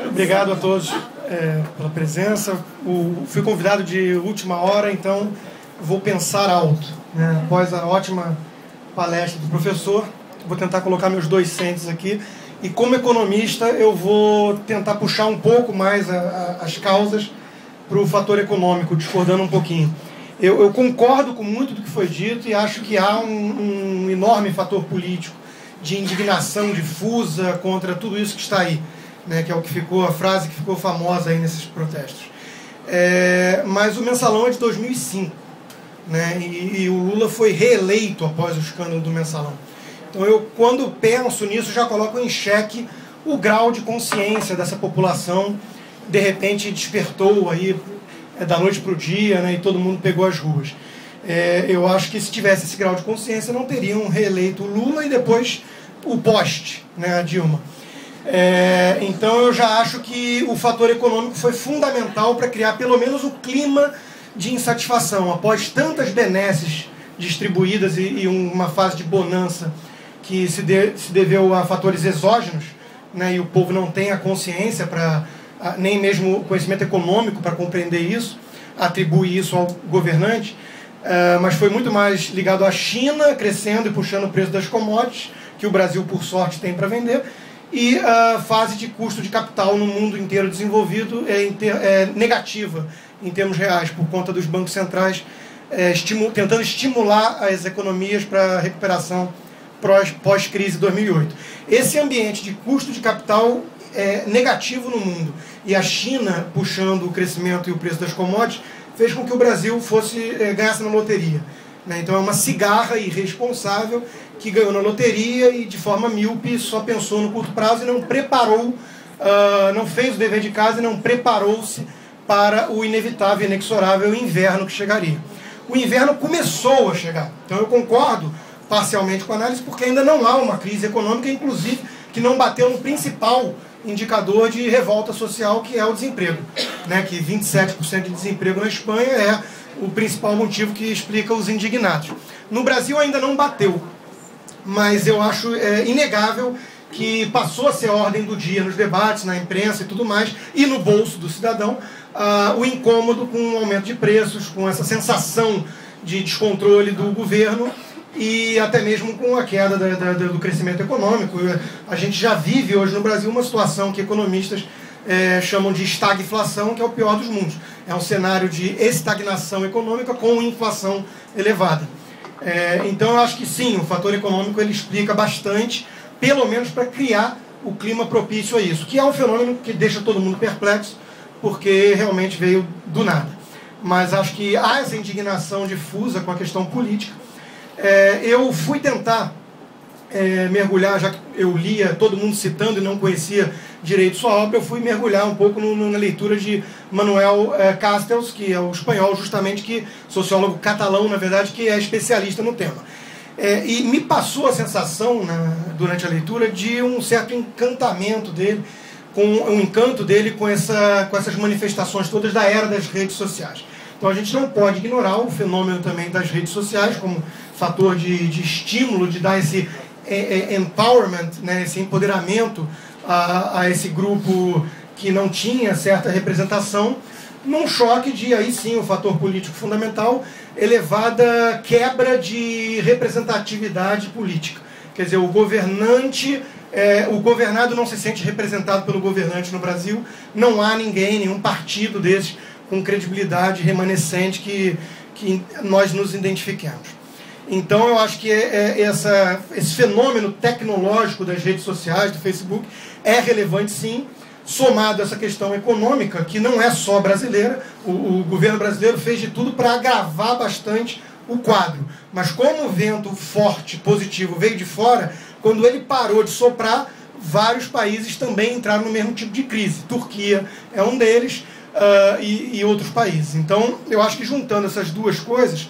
Obrigado a todos pela presença. Fui convidado de última hora, então vou pensar alto, né? Após a ótima palestra do professor, vou tentar colocar meus 2 cents aqui. E como economista, eu vou tentar puxar um pouco mais as causas para o fator econômico, discordando um pouquinho. Eu concordo com muito do que foi dito e acho que há um enorme fator político de indignação difusa contra tudo isso que está aí, né, que é o que ficou, a frase que ficou famosa aí nesses protestos. Mas o Mensalão é de 2005, né, e o Lula foi reeleito após o escândalo do Mensalão. Então quando penso nisso, já coloco em xeque o grau de consciência dessa população. De repente despertou aí da noite para o dia, né, e todo mundo pegou as ruas. Eu acho que se tivesse esse grau de consciência, não teriam reeleito o Lula e depois o poste, né, a Dilma. Então eu já acho que o fator econômico foi fundamental para criar pelo menos o clima de insatisfação. Após tantas benesses distribuídas e uma fase de bonança que se deveu a fatores exógenos, né, e o povo não tem a consciência nem mesmo o conhecimento econômico para compreender isso, atribui isso ao governante, mas foi muito mais ligado à China crescendo e puxando o preço das commodities, que o Brasil, por sorte, tem para vender, e a fase de custo de capital no mundo inteiro desenvolvido é negativa em termos reais, por conta dos bancos centrais tentando estimular as economias para a recuperação pós-crise de 2008. Esse ambiente de custo de capital negativo no mundo e a China puxando o crescimento e o preço das commodities fez com que o Brasil ganhasse na loteria, né? Então é uma cigarra irresponsável que ganhou na loteria e de forma míope só pensou no curto prazo e não preparou, não fez o dever de casa e não preparou-se para o inevitável e inexorável inverno que chegaria. O inverno começou a chegar, então eu concordo parcialmente com a análise, porque ainda não há uma crise econômica, inclusive que não bateu no principal indicador de revolta social, que é o desemprego, né? Que 27% de desemprego na Espanha é o principal motivo que explica os indignados. No Brasil ainda não bateu, mas eu acho inegável que passou a ser ordem do dia nos debates, na imprensa e tudo mais, e no bolso do cidadão, o incômodo com o aumento de preços, com essa sensação de descontrole do governo, e até mesmo com a queda do crescimento econômico. A gente já vive hoje no Brasil uma situação que economistas chamam de estagflação, que é o pior dos mundos. É um cenário de estagnação econômica com inflação elevada. Então eu acho que sim, o fator econômico ele explica bastante, pelo menos para criar o clima propício a isso, que é um fenômeno que deixa todo mundo perplexo, porque realmente veio do nada. Mas acho que há essa indignação difusa com a questão política. Eu fui tentar mergulhar, já que eu lia todo mundo citando e não conhecia direito sua obra, eu fui mergulhar um pouco na leitura de Manuel Castells, que é o espanhol justamente, sociólogo catalão, na verdade, que é especialista no tema. E me passou a sensação, durante a leitura, de um certo encantamento dele, com essas manifestações todas da era das redes sociais. Então a gente não pode ignorar o fenômeno também das redes sociais como fator de estímulo, de dar esse empowerment, né, esse empoderamento a esse grupo que não tinha certa representação, num choque de, aí sim, o fator político fundamental, elevada quebra de representatividade política. Quer dizer, o governado não se sente representado pelo governante no Brasil, não há nenhum partido desses com credibilidade remanescente que nós nos identifiquemos. Então eu acho que esse fenômeno tecnológico das redes sociais, do Facebook, é relevante sim, somado a essa questão econômica, que não é só brasileira. O governo brasileiro fez de tudo para agravar bastante o quadro. Mas como o vento forte, positivo, veio de fora, quando ele parou de soprar, vários países também entraram no mesmo tipo de crise. Turquia é um deles, e outros países. Então, eu acho que juntando essas duas coisas,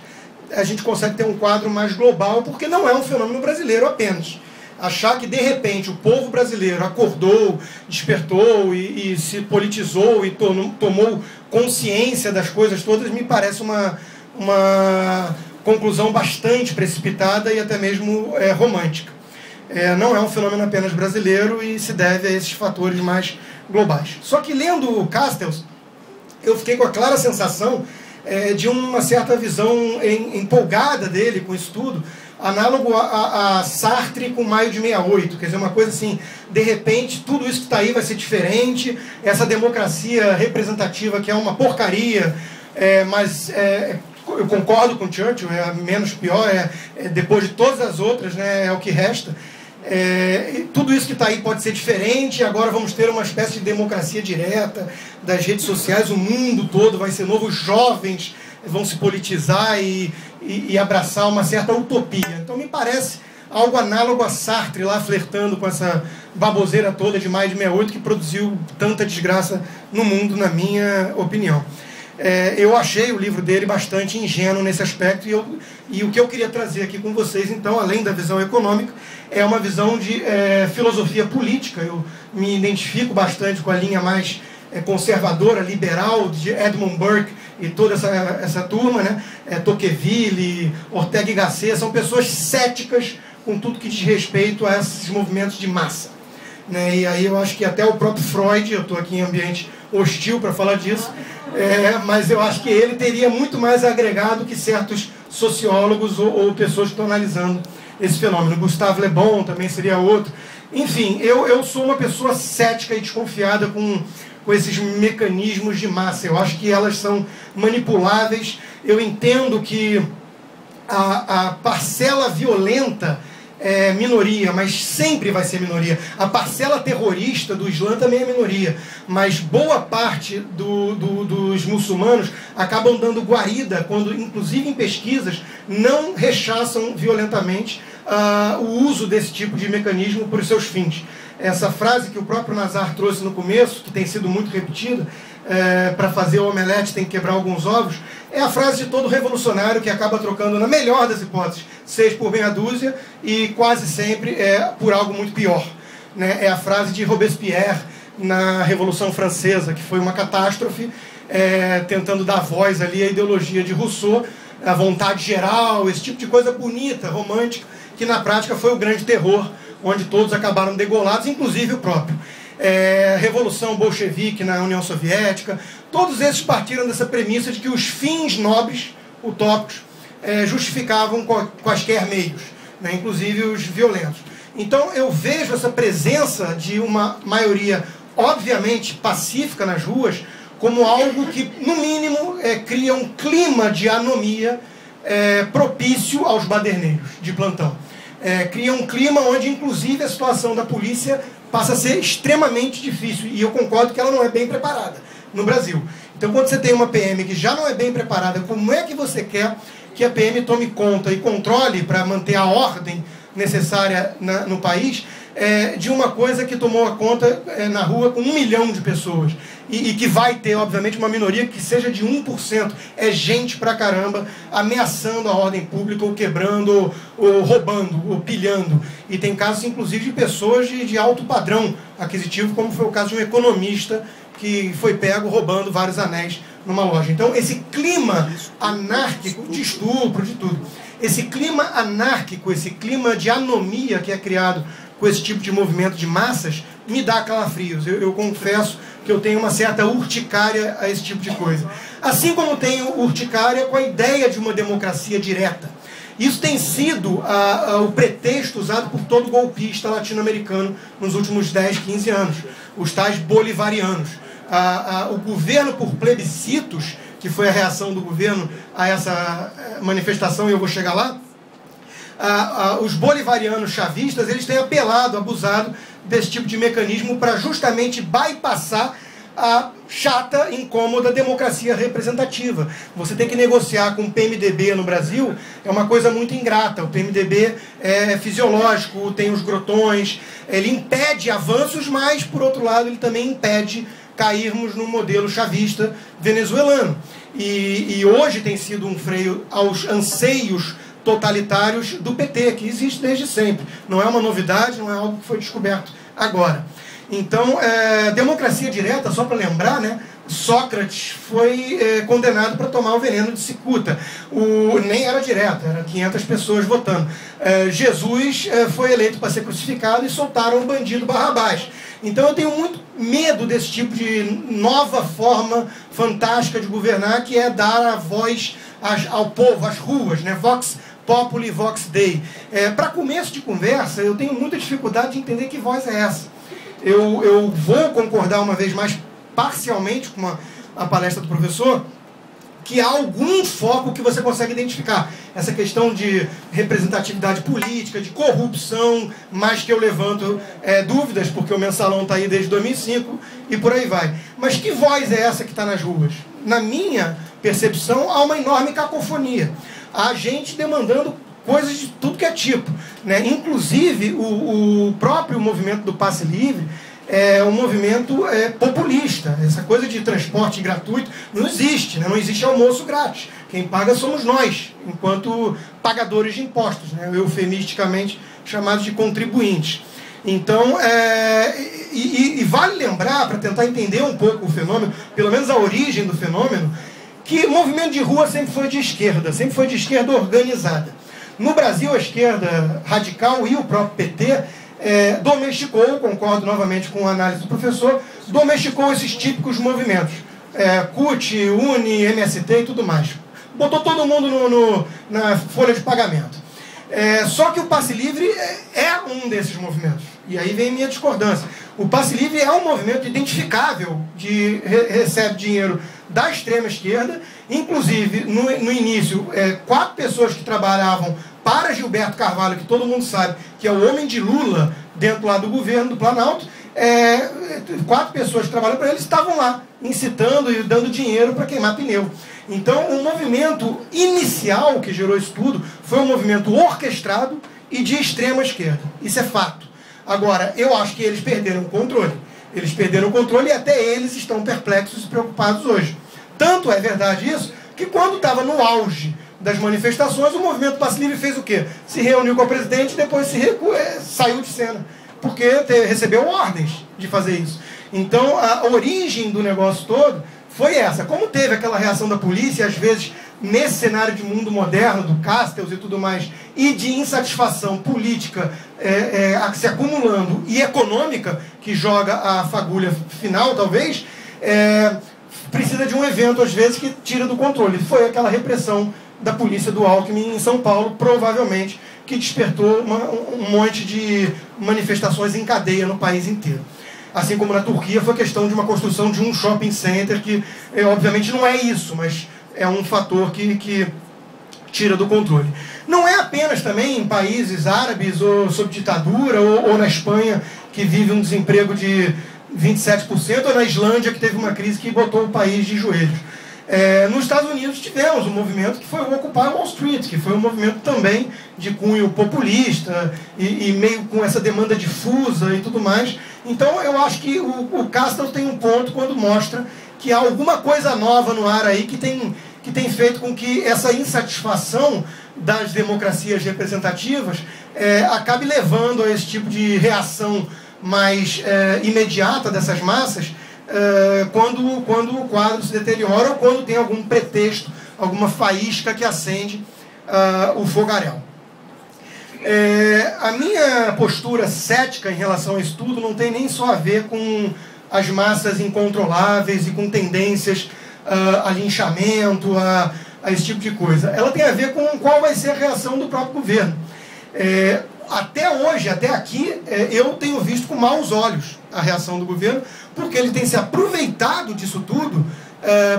a gente consegue ter um quadro mais global, porque não é um fenômeno brasileiro apenas. Achar que, de repente, o povo brasileiro acordou, despertou e se politizou e tomou consciência das coisas todas, me parece uma conclusão bastante precipitada e até mesmo romântica. não é um fenômeno apenas brasileiro e se deve a esses fatores mais globais. Só que lendo o Castells, eu fiquei com a clara sensação de uma certa visão empolgada dele com isso tudo, análogo a Sartre com Maio de 68, quer dizer, uma coisa assim, de repente tudo isso que está aí vai ser diferente, essa democracia representativa que é uma porcaria, mas eu concordo com Churchill, é a menos pior, depois de todas as outras, né, é o que resta. Tudo isso que está aí pode ser diferente, agora vamos ter uma espécie de democracia direta das redes sociais, o mundo todo vai ser novo, os jovens vão se politizar e abraçar uma certa utopia. Então me parece algo análogo a Sartre lá flertando com essa baboseira toda de Maio de 68 que produziu tanta desgraça no mundo, na minha opinião. Eu achei o livro dele bastante ingênuo nesse aspecto e o que eu queria trazer aqui com vocês, então, além da visão econômica, é uma visão de filosofia política. Eu me identifico bastante com a linha mais conservadora, liberal, de Edmund Burke e toda essa turma, né? Tocqueville, Ortega y Gasset, são pessoas céticas com tudo que diz respeito a esses movimentos de massa, né? E aí eu acho que até o próprio Freud, eu estou aqui em ambiente hostil para falar disso, mas eu acho que ele teria muito mais agregado que certos sociólogos ou pessoas que estão analisando esse fenômeno. Gustave Le Bon também seria outro. Enfim, eu sou uma pessoa cética e desconfiada com esses mecanismos de massa. Eu acho que elas são manipuláveis. Eu entendo que a parcela violenta é minoria, mas sempre vai ser minoria. A parcela terrorista do Islã também é minoria, mas boa parte dos muçulmanos acabam dando guarida quando, inclusive em pesquisas, não rechaçam violentamente o uso desse tipo de mecanismo por seus fins. Essa frase que o próprio Nazar trouxe no começo, que tem sido muito repetida, para fazer o omelete tem que quebrar alguns ovos, é a frase de todo revolucionário que acaba trocando, na melhor das hipóteses, 6 por meia dúzia e quase sempre por algo muito pior, né? É a frase de Robespierre na Revolução Francesa, que foi uma catástrofe, tentando dar voz ali à ideologia de Rousseau, a vontade geral, esse tipo de coisa bonita, romântica, que na prática foi o grande terror, onde todos acabaram degolados, inclusive o próprio. Revolução bolchevique na União Soviética, todos esses partiram dessa premissa de que os fins nobres, utópicos, justificavam quaisquer meios, né, inclusive os violentos. Então eu vejo essa presença de uma maioria obviamente pacífica nas ruas como algo que, no mínimo, cria um clima de anomia propício aos baderneiros de plantão. Cria um clima onde, inclusive, a situação da polícia passa a ser extremamente difícil. E eu concordo que ela não é bem preparada no Brasil. Então, quando você tem uma PM que já não é bem preparada, como é que você quer que a PM tome conta e controle para manter a ordem necessária no país de uma coisa que tomou a conta na rua com 1 milhão de pessoas? E que vai ter, obviamente, uma minoria que seja de 1%. É gente pra caramba ameaçando a ordem pública, ou quebrando, ou roubando, ou pilhando. E tem casos, inclusive, de pessoas de alto padrão aquisitivo, como foi o caso de um economista que foi pego roubando vários anéis numa loja. Então, esse clima anárquico, de estupro, de tudo, esse clima anárquico, esse clima de anomia que é criado com esse tipo de movimento de massas, me dá calafrios. Eu confesso que eu tenho uma certa urticária a esse tipo de coisa. Assim como tenho urticária com a ideia de uma democracia direta. Isso tem sido o pretexto usado por todo golpista latino-americano nos últimos 10, 15 anos. Os tais bolivarianos. O governo por plebiscitos, que foi a reação do governo a essa manifestação, e eu vou chegar lá, os bolivarianos chavistas, eles têm apelado, abusado desse tipo de mecanismo para justamente bypassar a chata, incômoda democracia representativa. Você tem que negociar com o PMDB no Brasil, é uma coisa muito ingrata. O PMDB é fisiológico, tem os grotões, ele impede avanços, mas, por outro lado, ele também impede cairmos no modelo chavista venezuelano. E hoje tem sido um freio aos anseios totalitários do PT, que existe desde sempre. Não é uma novidade, não é algo que foi descoberto agora. Então, democracia direta, só para lembrar, né? Sócrates foi condenado para tomar o veneno de cicuta. Nem era direto, era 500 pessoas votando. Jesus foi eleito para ser crucificado e soltaram o bandido Barrabás. Então eu tenho muito medo desse tipo de nova forma fantástica de governar, que é dar a voz ao povo, às ruas, né? Vox Populi, Vox Dei. Para começo de conversa, eu tenho muita dificuldade de entender que voz é essa. Eu vou concordar uma vez mais parcialmente com a palestra do professor, que há algum foco que você consegue identificar. Essa questão de representatividade política, de corrupção, mas que eu levanto dúvidas, porque o Mensalão está aí desde 2005 e por aí vai. Mas que voz é essa que está nas ruas? Na minha percepção, há uma enorme cacofonia. Há gente demandando coisas de tudo que é tipo, né? Inclusive, o próprio movimento do passe livre é um movimento populista. Essa coisa de transporte gratuito não existe, né? Não existe almoço grátis. Quem paga somos nós, enquanto pagadores de impostos, né? Eufemisticamente chamados de contribuintes. Então, vale lembrar, para tentar entender um pouco o fenômeno, pelo menos a origem do fenômeno, que o movimento de rua sempre foi de esquerda organizada. No Brasil, a esquerda radical e o próprio PT domesticou, concordo novamente com a análise do professor, domesticou esses típicos movimentos. CUT, UNE, MST e tudo mais. Botou todo mundo na folha de pagamento. Só que o passe livre é um desses movimentos. E aí vem a minha discordância. O passe livre é um movimento identificável, recebe dinheiro da extrema esquerda. Inclusive, no início, 4 pessoas que trabalhavam para Gilberto Carvalho, que todo mundo sabe que é o homem de Lula dentro lá do governo do Planalto, 4 pessoas que trabalham para ele estavam lá, incitando e dando dinheiro para queimar pneu. Então, o movimento inicial que gerou isso tudo foi um movimento orquestrado e de extrema esquerda. Isso é fato. Agora, eu acho que eles perderam o controle. Eles perderam o controle e até eles estão perplexos e preocupados hoje. Tanto é verdade isso, que quando estava no auge das manifestações, o movimento passe livre fez o quê? Se reuniu com o presidente e depois saiu de cena. Porque recebeu ordens de fazer isso. Então, a origem do negócio todo foi essa. Como teve aquela reação da polícia, às vezes, nesse cenário de mundo moderno, do Castells e tudo mais, e de insatisfação política se acumulando, e econômica, que joga a fagulha final, talvez, precisa de um evento, às vezes, que tira do controle. Foi aquela repressão da polícia do Alckmin em São Paulo, provavelmente, que despertou um monte de manifestações em cadeia no país inteiro. Assim como na Turquia foi questão de uma construção de um shopping center, que obviamente não é isso, mas é um fator que tira do controle. Não é apenas também em países árabes ou sob ditadura, ou na Espanha, que vive um desemprego de 27%, ou na Islândia, que teve uma crise que botou o país de joelhos. Nos Estados Unidos tivemos um movimento que foi o Occupy Wall Street, que foi um movimento também de cunho populista e meio com essa demanda difusa e tudo mais. Então eu acho que o Castells tem um ponto quando mostra que há alguma coisa nova no ar aí que tem feito com que essa insatisfação das democracias representativas acabe levando a esse tipo de reação mais imediata dessas massas, quando o quadro se deteriora ou quando tem algum pretexto, alguma faísca que acende o fogaréu. A minha postura cética em relação a isso tudo não tem nem só a ver com as massas incontroláveis e com tendências a linchamento, a esse tipo de coisa. Ela tem a ver com qual vai ser a reação do próprio governo. Até hoje, até aqui, eu tenho visto com maus olhos a reação do governo, porque ele tem se aproveitado disso tudo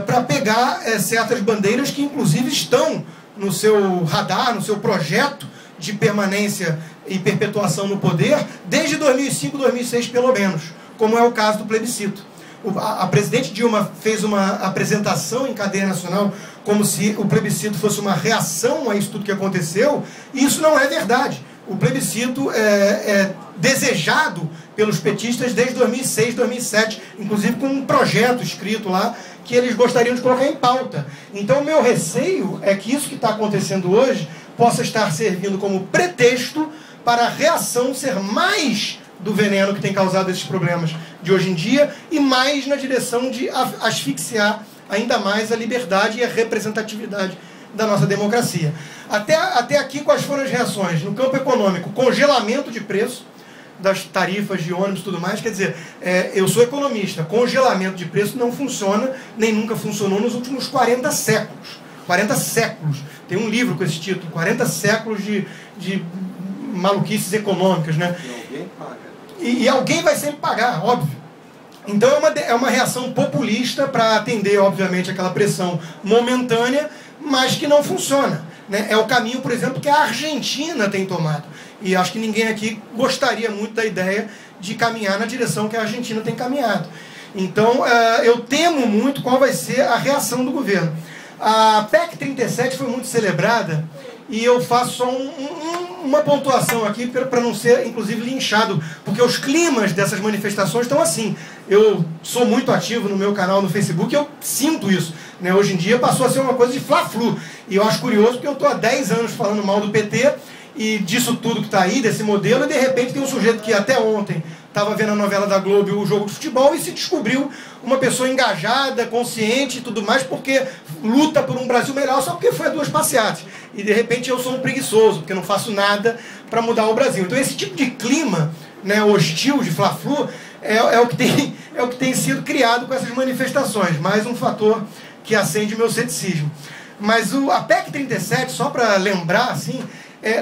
para pegar certas bandeiras que, inclusive, estão no seu radar, no seu projeto de permanência e perpetuação no poder, desde 2005, 2006, pelo menos, como é o caso do plebiscito. A presidente Dilma fez uma apresentação em cadeia nacional como se o plebiscito fosse uma reação a isso tudo que aconteceu, e isso não é verdade. O plebiscito é desejado pelos petistas desde 2006, 2007, inclusive com um projeto escrito lá que eles gostariam de colocar em pauta. Então, o meu receio é que isso que está acontecendo hoje possa estar servindo como pretexto para a reação ser mais do veneno que tem causado esses problemas de hoje em dia, e mais na direção de asfixiar ainda mais a liberdade e a representatividade da nossa democracia. Até aqui, quais foram as reações? No campo econômico, congelamento de preço das tarifas de ônibus e tudo mais. Quer dizer, eu sou economista, congelamento de preço não funciona, nem nunca funcionou nos últimos 40 séculos. 40 séculos. Tem um livro com esse título, 40 séculos de maluquices econômicas, né? E alguém paga. E alguém vai sempre pagar, óbvio. Então é uma reação populista para atender, obviamente, aquela pressão momentânea, mas que não funciona, né? É o caminho, por exemplo, que a Argentina tem tomado. E acho que ninguém aqui gostaria muito da ideia de caminhar na direção que a Argentina tem caminhado. Então eu temo muito qual vai ser a reação do governo. A PEC 37 foi muito celebrada, e eu faço só uma pontuação aqui para não ser, inclusive, linchado, porque os climas dessas manifestações estão assim. Eu sou muito ativo no meu canal no Facebook, eu sinto isso, né? Hoje em dia passou a ser uma coisa de fla-flu, e eu acho curioso porque eu estou há 10 anos falando mal do PT e disso tudo que está aí, desse modelo, e de repente tem um sujeito que até ontem estava vendo a novela da Globo e o jogo de futebol e se descobriu uma pessoa engajada, consciente e tudo mais, porque luta por um Brasil melhor só porque foi a 2 passeatas. E de repente eu sou um preguiçoso, porque não faço nada para mudar o Brasil. Então esse tipo de clima, né, hostil, de fla-flu, é o que tem sido criado com essas manifestações. Mais um fator que acende meu ceticismo. Mas a PEC 37, só para lembrar, assim,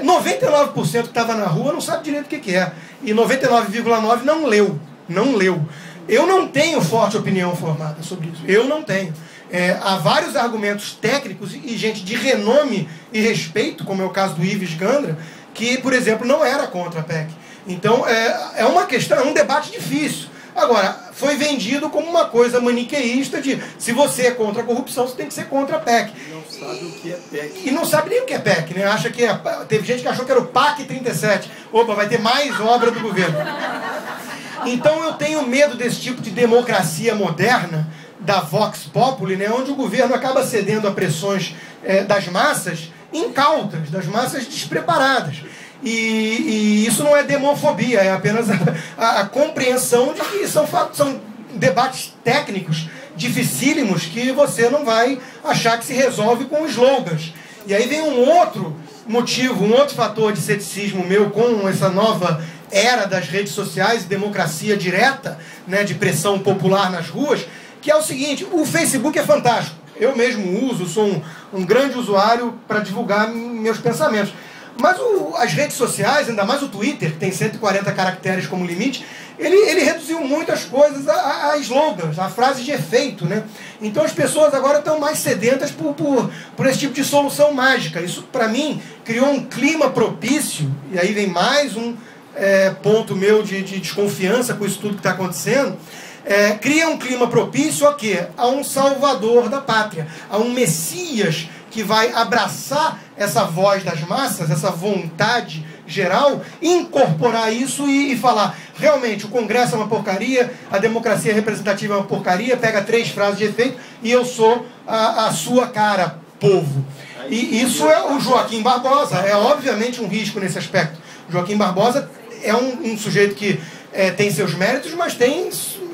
99% que estava na rua não sabe direito o que é. E 99,9% não leu. Não leu. Eu não tenho forte opinião formada sobre isso. Eu não tenho. Há vários argumentos técnicos e gente de renome e respeito, como é o caso do Ives Gandra, que, por exemplo, não era contra a PEC. Então, é uma questão, é um debate difícil. Agora, foi vendido como uma coisa maniqueísta de se você é contra a corrupção, você tem que ser contra a PEC. E não sabe o que é PEC. E não sabe nem o que é PEC, né? Acha que teve gente que achou que era o PAC 37. Opa, vai ter mais obra do governo. Então eu tenho medo desse tipo de democracia moderna, da Vox Populi, né? Onde o governo acaba cedendo a pressões das massas incautas, das massas despreparadas. E isso não é demofobia, é apenas a compreensão de que são debates técnicos dificílimos que você não vai achar que se resolve com slogans. E aí vem um outro motivo, um outro fator de ceticismo meu com essa nova era das redes sociais e democracia direta, né, de pressão popular nas ruas, que é o seguinte: o Facebook é fantástico. Eu mesmo uso, sou um grande usuário para divulgar meus pensamentos. Mas as redes sociais, ainda mais o Twitter, que tem 140 caracteres como limite, ele reduziu muito as coisas a slogans, a frases de efeito, né? Então as pessoas agora estão mais sedentas por esse tipo de solução mágica. Isso, para mim, criou um clima propício, e aí vem mais um ponto meu de desconfiança com isso tudo que está acontecendo. Cria um clima propício a quê? A um salvador da pátria, a um Messias que vai abraçar essa voz das massas, essa vontade geral, incorporar isso e falar: realmente o Congresso é uma porcaria, a democracia representativa é uma porcaria, pega 3 frases de efeito e eu sou a sua cara, povo. E isso é o Joaquim Barbosa, é obviamente um risco nesse aspecto. O Joaquim Barbosa é um sujeito que tem seus méritos, mas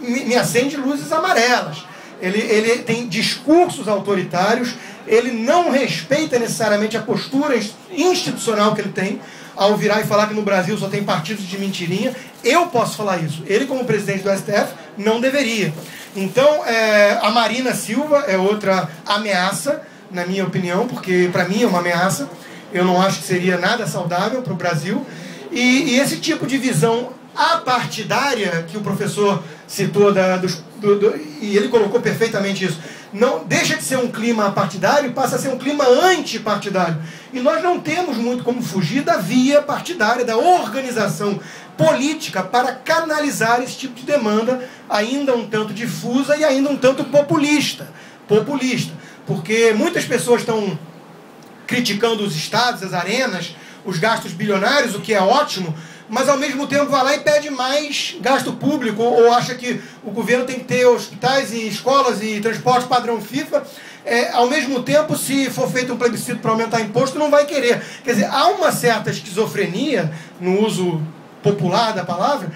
me acende luzes amarelas. Ele tem discursos autoritários, ele não respeita necessariamente a postura institucional que ele tem, ao virar e falar que no Brasil só tem partidos de mentirinha. Eu posso falar isso. Ele, como presidente do STF, não deveria. Então, a Marina Silva é outra ameaça, na minha opinião, porque para mim é uma ameaça. Eu não acho que seria nada saudável para o Brasil. E esse tipo de visão apartidária que o professor citou, e ele colocou perfeitamente isso, não deixa de ser um clima partidário e passa a ser um clima antipartidário. E nós não temos muito como fugir da via partidária, da organização política para canalizar esse tipo de demanda ainda um tanto difusa e ainda um tanto populista. Porque muitas pessoas estão criticando os estados, as arenas, os gastos bilionários, o que é ótimo, mas ao mesmo tempo vai lá e pede mais gasto público, ou acha que o governo tem que ter hospitais e escolas e transporte padrão FIFA. Ao mesmo tempo, se for feito um plebiscito para aumentar imposto, não vai querer. Quer dizer, há uma certa esquizofrenia, no uso popular da palavra,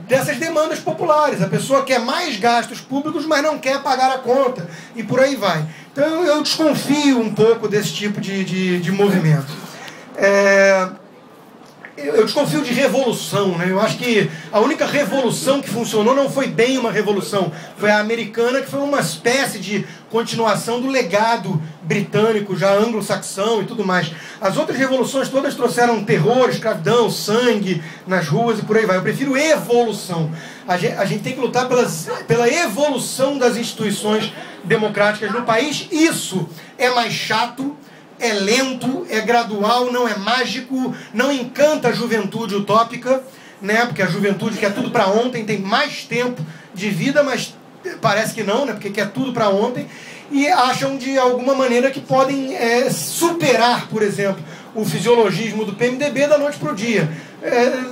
dessas demandas populares. A pessoa quer mais gastos públicos, mas não quer pagar a conta, e por aí vai. Então eu desconfio um pouco desse tipo de movimento. Eu desconfio de revolução, né? Eu acho que a única revolução que funcionou não foi bem uma revolução. Foi a americana, que foi uma espécie de continuação do legado britânico, já anglo-saxão e tudo mais. As outras revoluções todas trouxeram terror, escravidão, sangue nas ruas e por aí vai. Eu prefiro evolução. A gente tem que lutar pela evolução das instituições democráticas no país. Isso é mais chato, é lento, é gradual, não é mágico, não encanta a juventude utópica, né? Porque a juventude quer tudo para ontem, tem mais tempo de vida, mas parece que não, né? Porque quer tudo para ontem, e acham de alguma maneira que podem superar, por exemplo, o fisiologismo do PMDB da noite para o dia.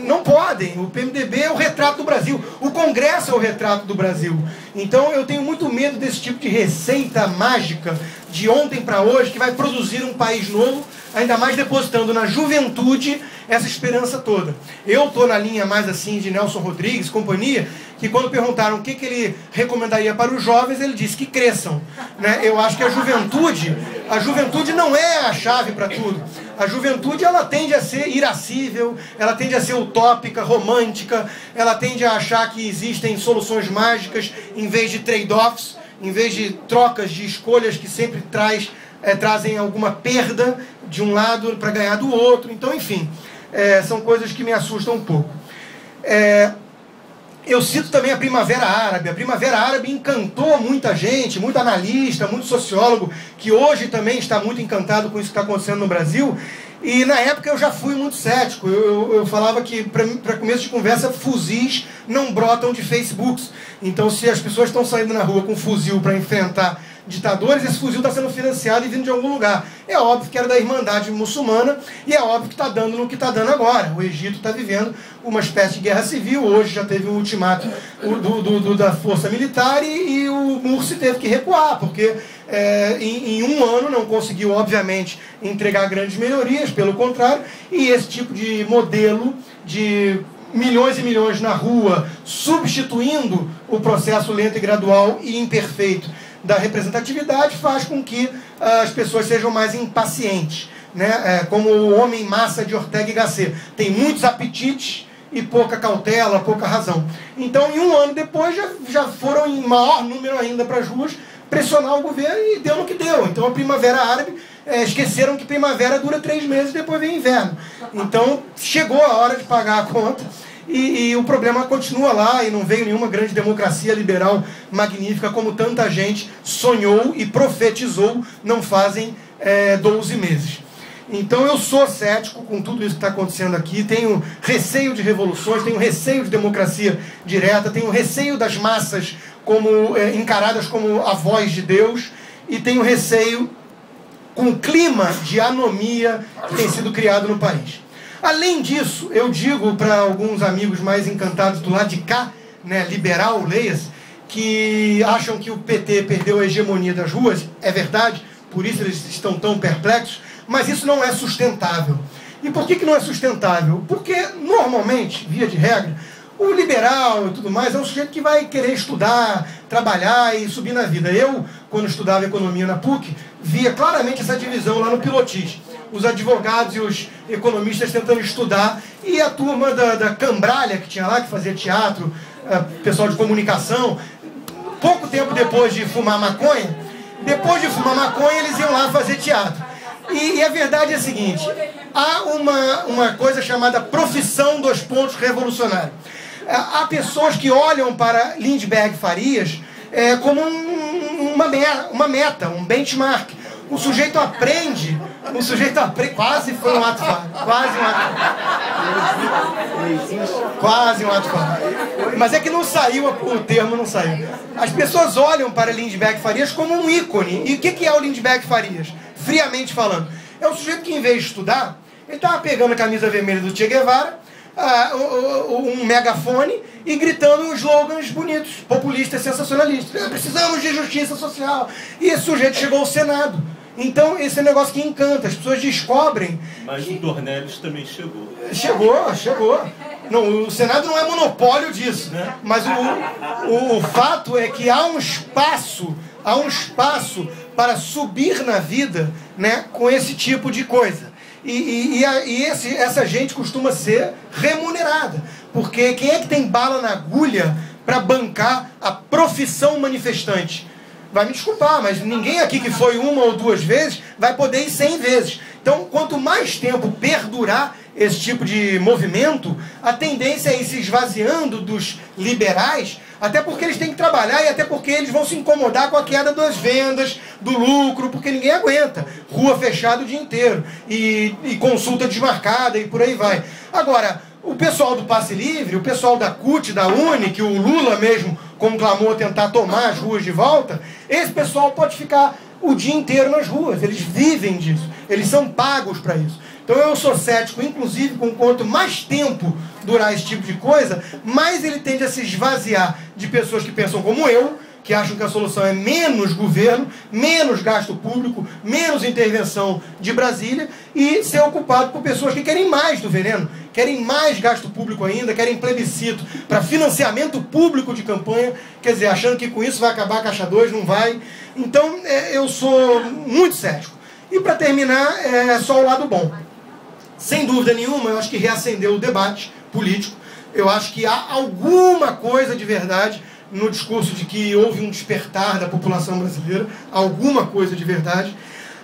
Não podem. O PMDB é o retrato do Brasil. O Congresso é o retrato do Brasil. Então eu tenho muito medo desse tipo de receita mágica de ontem para hoje, que vai produzir um país novo, ainda mais depositando na juventude essa esperança toda. Eu estou na linha mais assim de Nelson Rodrigues, companhia, que quando perguntaram o que ele recomendaria para os jovens, ele disse que cresçam, né? Eu acho que a juventude não é a chave para tudo. A juventude, ela tende a ser irascível, ela tende a ser utópica, romântica, ela tende a achar que existem soluções mágicas em vez de trade-offs, em vez de trocas de escolhas que sempre trazem alguma perda de um lado para ganhar do outro. Então, enfim, são coisas que me assustam um pouco. Eu cito também a Primavera Árabe. A Primavera Árabe encantou muita gente, muito analista, muito sociólogo, que hoje também está muito encantado com isso que está acontecendo no Brasil. E na época eu já fui muito cético. Eu falava que, para começo de conversa, fuzis não brotam de Facebooks. Então, se as pessoas estão saindo na rua com fuzil para enfrentar ditadores, esse fuzil está sendo financiado e vindo de algum lugar. É óbvio que era da Irmandade Muçulmana, e é óbvio que está dando no que está dando agora. O Egito está vivendo uma espécie de guerra civil. Hoje já teve um ultimato da força militar, e o Mursi teve que recuar, porque em um ano não conseguiu, obviamente, entregar grandes melhorias, pelo contrário, e esse tipo de modelo de milhões e milhões na rua, substituindo o processo lento e gradual e imperfeito da representatividade, faz com que as pessoas sejam mais impacientes, né? Como o homem massa de Ortega y Gasset, tem muitos apetites e pouca cautela, pouca razão. Então, em um ano depois, já foram em maior número ainda para as ruas pressionar o governo, e deu no que deu. Então, a Primavera Árabe, esqueceram que primavera dura 3 meses, depois vem inverno. Então, chegou a hora de pagar a conta, e o problema continua lá, e não veio nenhuma grande democracia liberal magnífica como tanta gente sonhou e profetizou não fazem 12 meses. Então eu sou cético com tudo isso que está acontecendo aqui, tenho receio de revoluções, tenho receio de democracia direta, tenho receio das massas encaradas como a voz de Deus, e tenho receio com o clima de anomia que tem sido criado no país. Além disso, eu digo para alguns amigos mais encantados do lado de cá, né, liberal, leias, que acham que o PT perdeu a hegemonia das ruas. É verdade, por isso eles estão tão perplexos, mas isso não é sustentável. E por que não é sustentável? Porque, normalmente, via de regra, o liberal e tudo mais é um sujeito que vai querer estudar, trabalhar e subir na vida. Eu, quando estudava economia na PUC, via claramente essa divisão lá no Pilotis. Os advogados e os economistas tentando estudar, e a turma da Cambralha, que tinha lá, que fazia teatro, pessoal de comunicação, pouco tempo depois de fumar maconha, eles iam lá fazer teatro. E a verdade é a seguinte: há uma coisa chamada profissão dos pontos revolucionários. Há pessoas que olham para Lindbergh Farias como uma meta, um benchmark. O sujeito aprende, quase foi um ato falho, quase um ato falho. Mas é que não saiu, o termo não saiu. As pessoas olham para Lindbergh Farias como um ícone. E o que é o Lindbergh Farias? Friamente falando, é um sujeito que, em vez de estudar, ele estava pegando a camisa vermelha do Che Guevara, um megafone, e gritando slogans bonitos, populistas, sensacionalistas. Precisamos de justiça social. E esse sujeito chegou ao Senado. Então, esse é um negócio que encanta, as pessoas descobrem... Mas o Dornelles também chegou. Chegou. Não, o Senado não é monopólio disso, né? Mas o fato é que há um espaço para subir na vida, né, com esse tipo de coisa. Essa gente costuma ser remunerada, porque quem é que tem bala na agulha para bancar a profissão manifestante? Vai me desculpar, mas ninguém aqui que foi uma ou duas vezes vai poder ir 100 vezes. Então, quanto mais tempo perdurar esse tipo de movimento, a tendência é ir se esvaziando dos liberais, até porque eles têm que trabalhar e até porque eles vão se incomodar com a queda das vendas, do lucro, porque ninguém aguenta. Rua fechada o dia inteiro, e consulta desmarcada e por aí vai. Agora, o pessoal do Passe Livre, o pessoal da CUT, da UNE, que o Lula mesmo conclamou tentar tomar as ruas de volta, esse pessoal pode ficar o dia inteiro nas ruas, eles vivem disso, eles são pagos para isso. Então eu sou cético, inclusive, com quanto mais tempo durar esse tipo de coisa, mais ele tende a se esvaziar de pessoas que pensam como eu, que acham que a solução é menos governo, menos gasto público, menos intervenção de Brasília, e ser ocupado por pessoas que querem mais do veneno, querem mais gasto público ainda, querem plebiscito para financiamento público de campanha, quer dizer, achando que com isso vai acabar a Caixa 2, não vai. Então, eu sou muito cético. E para terminar, é só o lado bom. Sem dúvida nenhuma, eu acho que reacendeu o debate político. Eu acho que há alguma coisa de verdade no discurso de que houve um despertar da população brasileira, alguma coisa de verdade.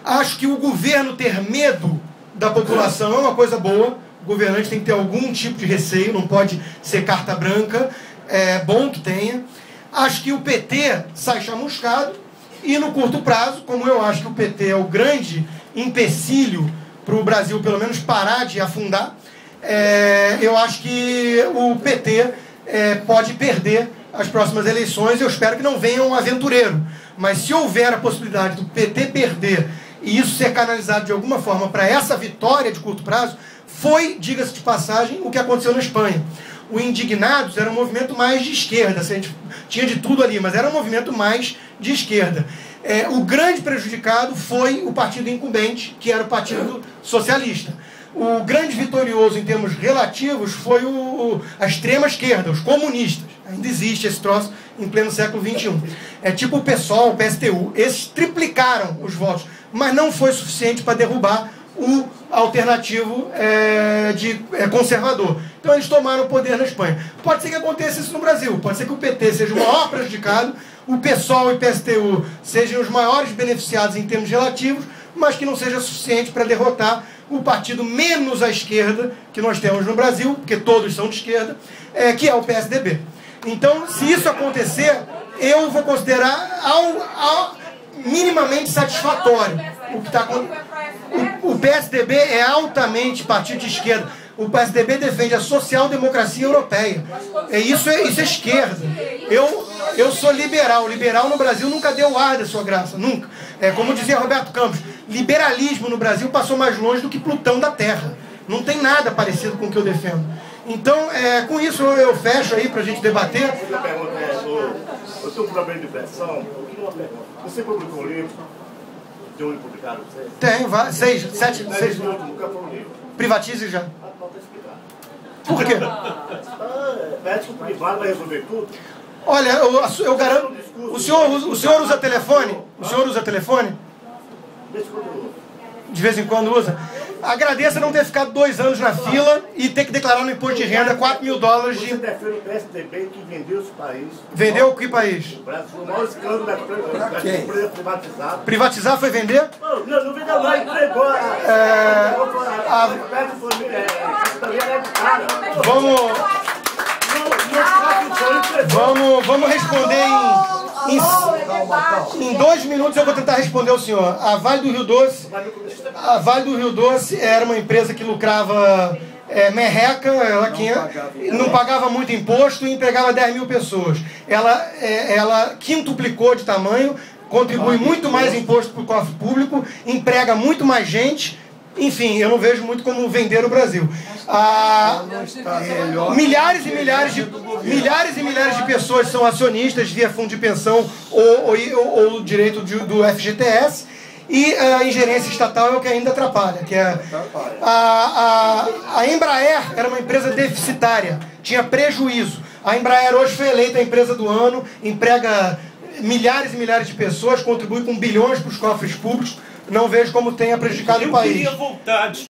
Acho que o governo ter medo da população é uma coisa boa. O governante tem que ter algum tipo de receio, não pode ser carta branca. É bom que tenha. Acho que o PT sai chamuscado e no curto prazo, como eu acho que o PT é o grande empecilho para o Brasil pelo menos parar de afundar, eu acho que o PT pode perder as próximas eleições. Eu espero que não venha um aventureiro, mas se houver a possibilidade do PT perder e isso ser canalizado de alguma forma para essa vitória de curto prazo, foi, diga-se de passagem, o que aconteceu na Espanha. O Indignados era um movimento mais de esquerda, assim, a gente tinha de tudo ali, mas era um movimento mais de esquerda. O grande prejudicado foi o partido incumbente, que era o Partido Socialista. O grande vitorioso em termos relativos foi a extrema esquerda, os comunistas. Ainda existe esse troço em pleno século XXI. É tipo o PSOL, o PSTU. Esses triplicaram os votos, mas não foi suficiente para derrubar o alternativo conservador. Então eles tomaram o poder na Espanha. Pode ser que aconteça isso no Brasil. Pode ser que o PT seja o maior prejudicado, o PSOL e o PSTU sejam os maiores beneficiados em termos relativos, mas que não seja suficiente para derrotar o partido menos à esquerda que nós temos no Brasil, porque todos são de esquerda, que é o PSDB. Então, se isso acontecer, eu vou considerar minimamente satisfatório o que está acontecendo. O PSDB é altamente partido de esquerda. O PSDB defende a social-democracia europeia. Isso é esquerda. Eu sou liberal. Liberal no Brasil nunca deu ar da sua graça, nunca. Como dizia Roberto Campos, liberalismo no Brasil passou mais longe do que Plutão da Terra. Não tem nada parecido com o que eu defendo. Então, com isso eu fecho aí para a gente debater. A segunda pergunta eu tenho um problema de pressão. Eu queria uma pergunta. Você publicou um livro? Tem um livro publicado? Tenho, 6. Nunca foi um livro. Privatize já. Falta explicar. Por quê? Médico privado vai resolver tudo? Olha, eu garanto. O senhor usa telefone? O senhor usa telefone? De vez em quando usa? Agradeça não ter ficado 2 anos na fila e ter que declarar no imposto de renda $4 mil de... Você defende o PSDB que vendeu esse país. Vendeu que país? O Brasil foi o maior escândalo da empresa privatizada. Privatizar foi vender? Não vendeu não, entregou Vamos responder em 2 minutos. Eu vou tentar responder ao senhor. A Vale do Rio Doce era uma empresa que lucrava merreca, não pagava muito imposto e empregava 10 mil pessoas. Ela quintuplicou de tamanho, contribui muito mais imposto para o cofre público, emprega muito mais gente. Enfim, eu não vejo muito como vender o Brasil. Milhares e milhares de pessoas são acionistas via fundo de pensão ou direito do FGTS. E a ingerência estatal é o que ainda atrapalha, que é a Embraer era uma empresa deficitária, tinha prejuízo. A Embraer hoje foi eleita a empresa do ano, emprega milhares e milhares de pessoas, contribui com bilhões para os cofres públicos. Não vejo como tenha prejudicado o país. Eu queria voltar